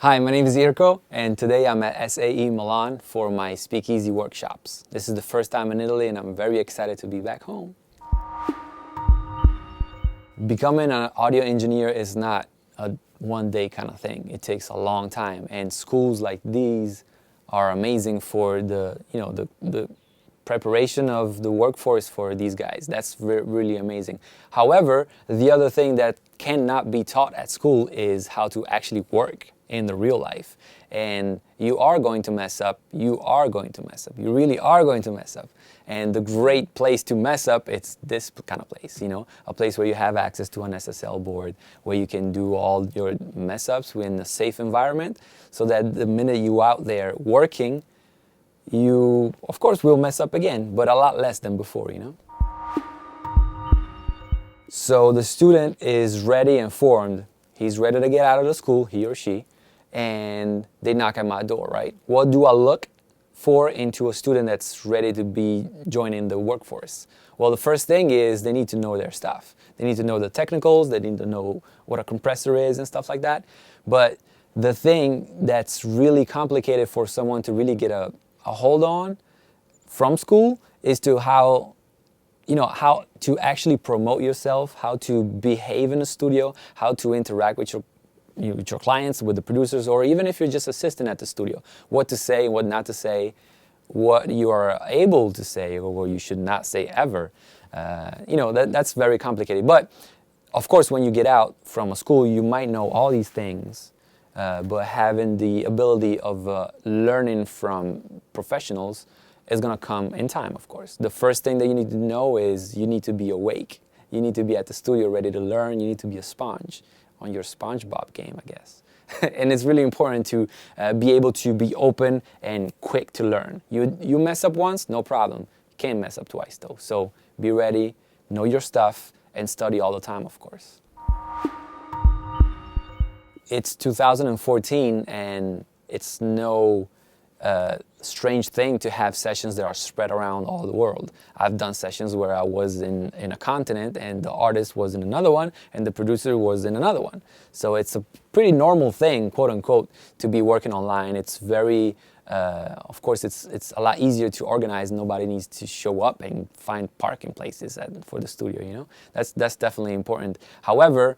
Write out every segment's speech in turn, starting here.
Hi, my name is IRKO, and today I'm at SAE Milan for my speakeasy workshops. This is the first time in Italy, and I'm very excited to be back home. Becoming an audio engineer is not a one-day kind of thing. It takes a long time, and schools like these are amazing for the preparation of the workforce for these guys. That's really amazing. However, the other thing that cannot be taught at school is how to actually work in the real life. And you are going to mess up. You are going to mess up. You really are going to mess up. And the great place to mess up, it's this kind of place, a place where you have access to an SSL board, where you can do all your mess ups in a safe environment, so that the minute you out there working, you, of course, will mess up again, but a lot less than before, So the student is ready and formed. He's ready to get out of the school, he or she, and they knock at my door, right? What do I look for into a student that's ready to be joining the workforce? Well, the first thing is they need to know their stuff. They need to know the technicals, they need to know what a compressor is and stuff like that. But the thing that's really complicated for someone to really get a hold on from school is to how to actually promote yourself, how to behave in a studio, how to interact with your clients, with the producers, or even if you're just assistant at the studio, what to say, what not to say, what you are able to say, or what you should not say ever. That's very complicated. But of course, when you get out from a school, you might know all these things, but having the ability of learning from professionals is going to come in time, of course. The first thing that you need to know is you need to be awake. You need to be at the studio ready to learn. You need to be a sponge on your SpongeBob game, I guess. And it's really important to be able to be open and quick to learn. You mess up once, no problem. You can't mess up twice, though. So be ready, know your stuff, and study all the time, of course. It's 2014, and it's no strange thing to have sessions that are spread around all the world. I've done sessions where I was in a continent and the artist was in another one and the producer was in another one. So it's a pretty normal thing, quote unquote, to be working online. It's very, of course, it's a lot easier to organize. Nobody needs to show up and find parking places for the studio, That's definitely important. However,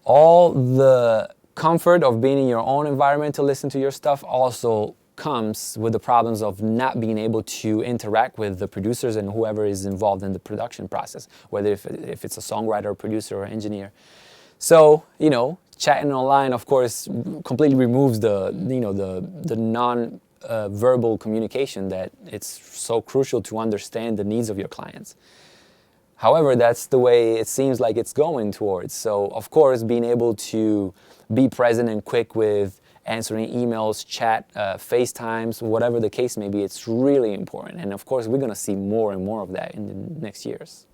all the comfort of being in your own environment to listen to your stuff also comes with the problems of not being able to interact with the producers and whoever is involved in the production process, whether if it's a songwriter, producer, or engineer. So, chatting online, of course, completely removes the non-verbal communication that it's so crucial to understand the needs of your clients. However, that's the way it seems like it's going towards. So, of course, being able to be present and quick with answering emails, chat, FaceTimes, whatever the case may be, it's really important. And of course, we're going to see more and more of that in the next years.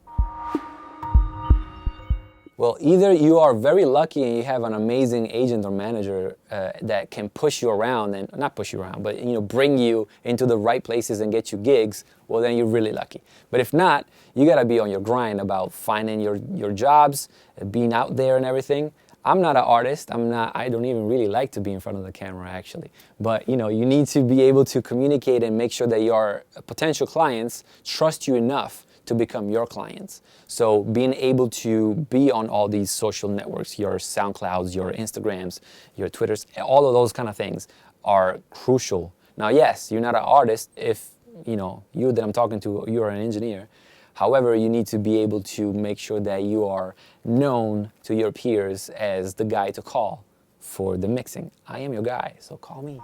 Well, either you are very lucky and you have an amazing agent or manager that can push you around, and not push you around, but bring you into the right places and get you gigs, well, then you're really lucky. But if not, you got to be on your grind about finding your jobs, being out there and everything. I'm not an artist. I don't even really like to be in front of the camera, actually. But, you need to be able to communicate and make sure that your potential clients trust you enough to become your clients. So being able to be on all these social networks, your SoundClouds, your Instagrams, your Twitters, all of those kind of things are crucial. Now, yes, you're not an artist if, you that I'm talking to, you're an engineer. However, you need to be able to make sure that you are known to your peers as the guy to call for the mixing. I am your guy, so call me.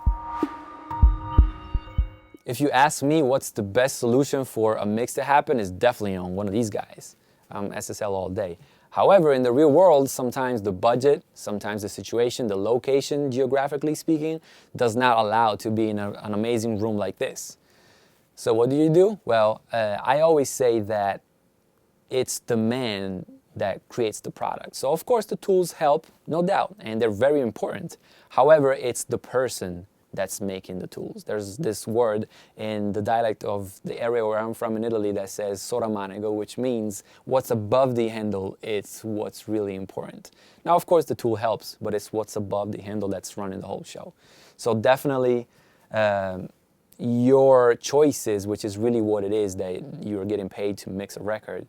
If you ask me what's the best solution for a mix to happen, is definitely on one of these guys. I'm SSL all day. However, in the real world, sometimes the budget, sometimes the situation, the location, geographically speaking, does not allow to be in an amazing room like this. So what do? Well, I always say that it's the man that creates the product. So of course the tools help, no doubt, and they're very important. However, it's the person that's making the tools. There's this word in the dialect of the area where I'm from in Italy that says soramanego, which means what's above the handle, it's what's really important. Now, of course, the tool helps, but it's what's above the handle that's running the whole show. So definitely your choices, which is really what it is that you're getting paid to mix a record,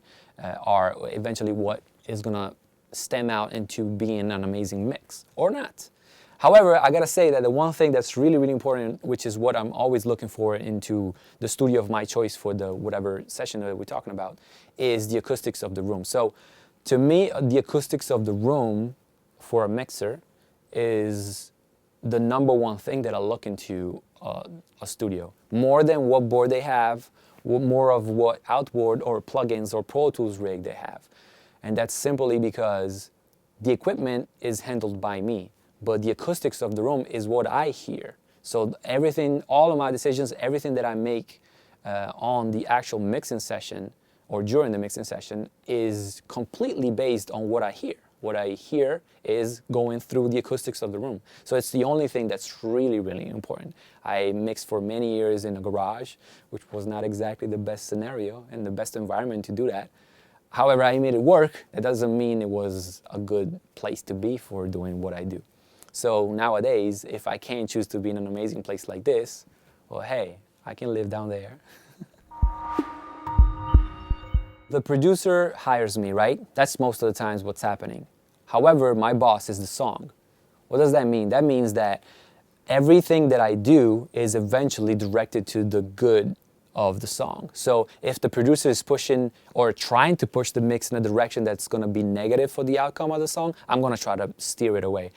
are eventually what is going to stem out into being an amazing mix, or not. However, I gotta say that the one thing that's really, really important, which is what I'm always looking for into the studio of my choice for the whatever session that we're talking about, is the acoustics of the room. So to me, the acoustics of the room for a mixer is the number one thing that I look into a studio. More than what board they have, more of what outboard or plugins or Pro Tools rig they have. And that's simply because the equipment is handled by me, but the acoustics of the room is what I hear. So everything, all of my decisions, everything that I make on the actual mixing session or during the mixing session is completely based on what I hear. What I hear is going through the acoustics of the room. So it's the only thing that's really, really important. I mixed for many years in a garage, which was not exactly the best scenario and the best environment to do that. However, I made it work. That doesn't mean it was a good place to be for doing what I do. So nowadays, if I can't choose to be in an amazing place like this, well, hey, I can live down there. The producer hires me, right? That's most of the times what's happening. However, my boss is the song. What does that mean? That means that everything that I do is eventually directed to the good of the song. So if the producer is pushing or trying to push the mix in a direction that's going to be negative for the outcome of the song, I'm going to try to steer it away.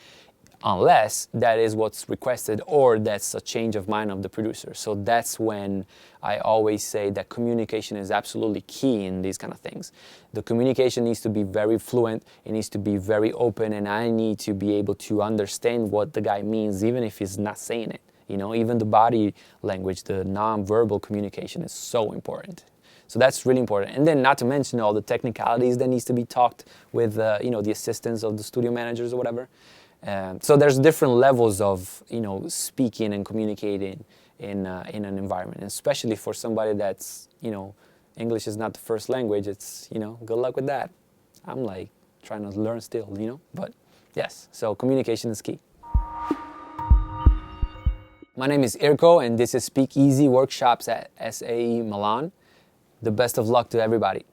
Unless that is what's requested or that's a change of mind of the producer. So that's when I always say that communication is absolutely key in these kind of things. The communication needs to be very fluent, it needs to be very open, and I need to be able to understand what the guy means even if he's not saying it. You know, even the body language, the non-verbal communication is so important. So that's really important. And then not to mention all the technicalities that needs to be talked with the assistants of the studio managers or whatever. So there's different levels of speaking and communicating in an environment, and especially for somebody that's English is not the first language. It's good luck with that. I'm like trying to learn still, but yes. So communication is key. My name is IRKO, and this is Speak Easy Workshops at SAE Milan. The best of luck to everybody.